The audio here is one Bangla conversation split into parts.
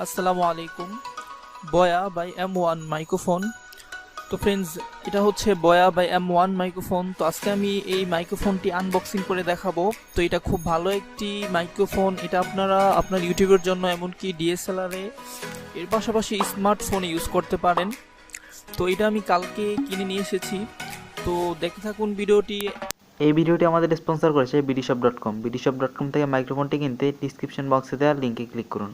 আসসালামু আলাইকুম। বয়া বাই M1 মাইক্রোফোন। তো ফ্রেন্ডস, এটা হচ্ছে বয়া বাই M1 মাইক্রোফোন। তো আজকে আমি এই মাইক্রোফোনটি আনবক্সিং করে দেখাবো। তো এটা খুব ভালো একটি মাইক্রোফোন। এটা আপনারা আপনার ইউটিউবের জন্য, এমনকি DSLR এর পাশাপাশি স্মার্টফোনে ইউজ করতে পারেন। তো এটা আমি কালকে কিনে নিয়ে এসেছি। তো দেখতে থাকুন ভিডিওটি। এই ভিডিওটি আমাদের স্পন্সর করেছে bdshop.com। bdshop.com থেকে মাইক্রোফোনটি কিনতে ডিসক্রিপশন বক্সে দেওয়া লিঙ্কে ক্লিক করুন।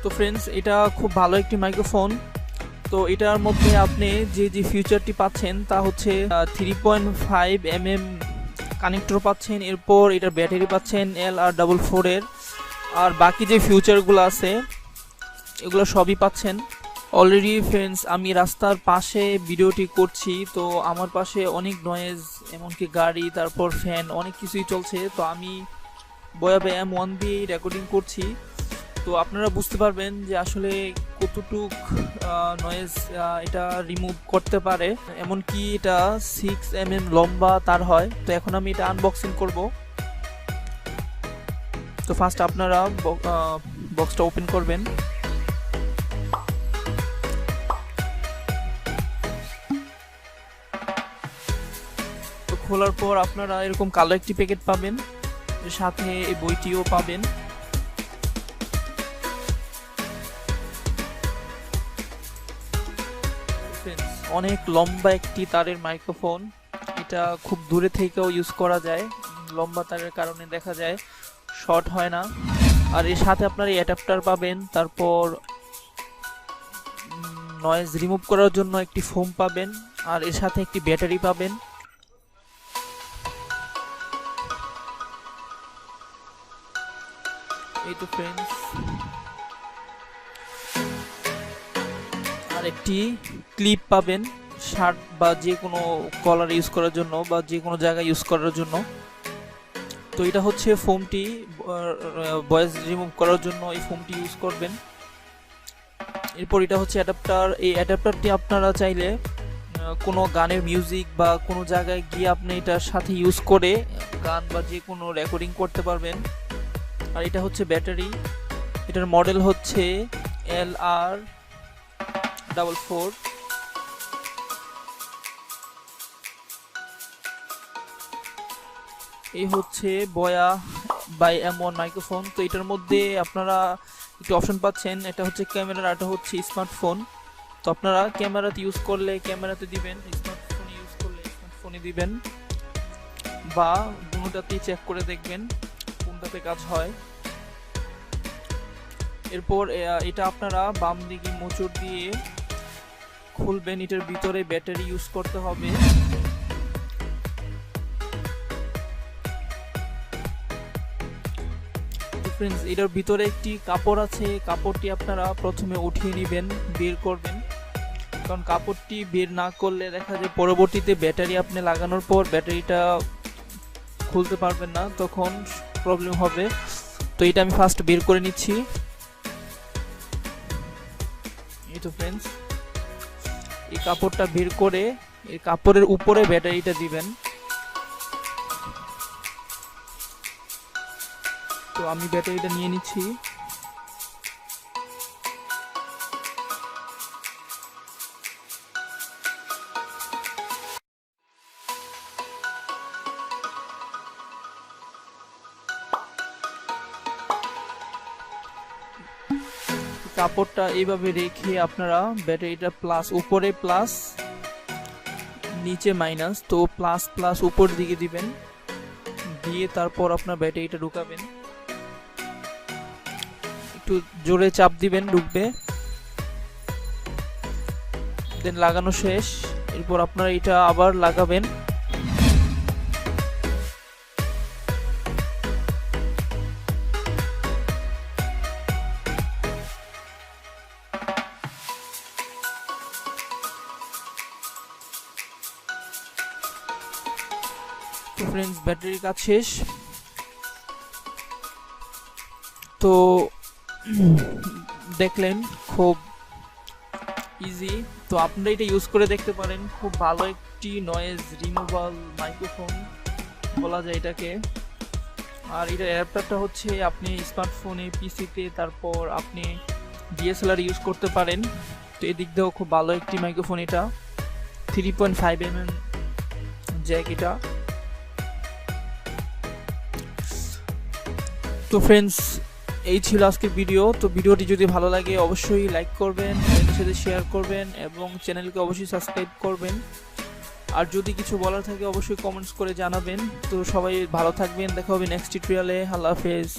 তো ফ্রেন্ডস, এটা খুব ভালো একটি মাইক্রোফোন। তো এটার মধ্যে আপনি যে ফিউচারটি পাচ্ছেন তা হচ্ছে 3.5 mm কানেক্টর পাচ্ছেন। এরপর এটার ব্যাটারি পাচ্ছেন LR44 এর। আর বাকি যে ফিউচারগুলো আছে এগুলো সবই পাচ্ছেন। অলরেডি ফ্রেন্ডস, আমি রাস্তার পাশে ভিডিওটি করছি। তো আমার পাশে অনেক নয়েজ, এমনকি গাড়ি, তারপর ফ্যান, অনেক কিছুই চলছে। তো আমি বয়া বাই M1 দিয়ে রেকর্ডিং করছি। তো আপনারা বুঝতে পারবেন যে আসলে কতটুক নয়েজ এটা রিমুভ করতে পারে। এমনকি এটা 6 mm লম্বা তার হয়। তো এখন আমি এটা আনবক্সিং করব। তো ফার্স্ট আপনারা বক্সটা ওপেন করবেন। তো খোলার পর আপনারা এরকম কালো একটি প্যাকেট পাবেন, সাথে এই বইটিও পাবেন। অনেক লম্বা একটি তারের মাইক্রোফোন। এটা খুব দূরে থেকেও ইউজ করা যায়। লম্বা তারের কারণে দেখা যায় শর্ট হয় না। আর এর সাথে আপনার এই অ্যাডাপ্টার পাবেন। তারপর নয়েজ রিমুভ করার জন্য একটি ফোম পাবেন। আর এর সাথে একটি ব্যাটারি পাবেন। এই তো ফ্রেন্ডস, আর একটি ক্লিপ পাবেন শার্ট বা যে কোনো কলার ইউজ করার জন্য, বা যে কোনো জায়গায় ইউজ করার জন্য। তো এটা হচ্ছে ফোমটি, ভয়েস রিমুভ করার জন্য এই ফোমটি ইউজ করবেন। এরপর এটা হচ্ছে অ্যাডাপ্টার। এই অ্যাডাপ্টারটি আপনারা চাইলে কোনো গানের মিউজিক বা কোনো জায়গায় গিয়ে আপনি এটার সাথে ইউজ করে গান বা যে কোনো রেকর্ডিং করতে পারবেন। আর এটা হচ্ছে ব্যাটারি। এটার মডেল হচ্ছে LR44। এই হচ্ছে বয়া বাই M1 মাইক্রোফোন। তো এটার মধ্যে আপনারা একটি অপশন পাচ্ছেন, এটা হচ্ছে ক্যামেরা, এটা হচ্ছে স্মার্টফোন। তো আপনারা ক্যামেরাতে ইউজ করলে ক্যামেরাতে দিবেন, স্মার্টফোনে ইউজ করলে স্মার্টফোনে দিবেন, বা দুটোতেই চেক করে দেখবেন কোনটাতে কাজ হয়। এরপর এটা আপনারা বাম দিকে মোচড় দিয়ে খুলবেন। এটার ভিতরে ব্যাটারি ইউজ করতে হবে। ফ্রেন্ডস, এটার ভিতরে একটি কাপড় আছে। কাপড়টি আপনারা প্রথমে উঠিয়ে নেবেন, বের করবেন। কারণ কাপড়টি বের না করলে দেখা যায় পরবর্তীতে ব্যাটারি আপনি লাগানোর পর ব্যাটারিটা খুলতে পারবেন না, তখন প্রবলেম হবে। তো এটা আমি ফার্স্ট বের করে নিচ্ছি। এই তো ফ্রেন্ডস, এই কাপড়টা বের করে এই কাপড়ের উপরে ব্যাটারিটা দিবেন। তো আমি ব্যাটারিটা নিয়ে নিচ্ছি। কাপড়টা এইভাবে রেখে আপনারা ব্যাটারিটা প্লাস উপরে প্লাস, নিচে মাইনাস। তো প্লাস প্লাস উপর দিকে দিবেন, দিয়ে তারপর আপনার ব্যাটারিটা ঢুকাবেন। একটু জোরে চাপ দিবেন, ঢুকবে। দেন লাগানো শেষ। এরপর আপনারা এটা আবার লাগাবেন। তো ফ্রেন্ডস, ব্যাটারির কাজ শেষ। তো দেখলেন খুব ইজি। তো আপনারা এটা ইউজ করে দেখতে পারেন। খুব ভালো একটি নয়েজ রিমুভাল মাইক্রোফোন বলা যায় এটাকে। আর এটার অ্যাডাপ্টারটা হচ্ছে আপনি স্মার্টফোনে, পিসিতে, তারপর আপনি ডিএসএলআর ইউজ করতে পারেন। তো এদিক দিয়েও খুব ভালো একটি মাইক্রোফোন এটা, 3.5 mm জ্যাক এটা। তো ফ্রেন্ডস, এই ছিল আজকের ভিডিও। তো ভিডিওটি যদি ভালো লাগে অবশ্যই লাইক করবেন, ফ্রেন্ডের সাথে শেয়ার করবেন এবং চ্যানেলকে অবশ্যই সাবস্ক্রাইব করবেন। আর যদি কিছু বলার থাকে অবশ্যই কমেন্টস করে জানাবেন। তো সবাই ভালো থাকবেন, দেখা হবে নেক্সট টিউটোরিয়ালে। আল্লাহ হাফেজ।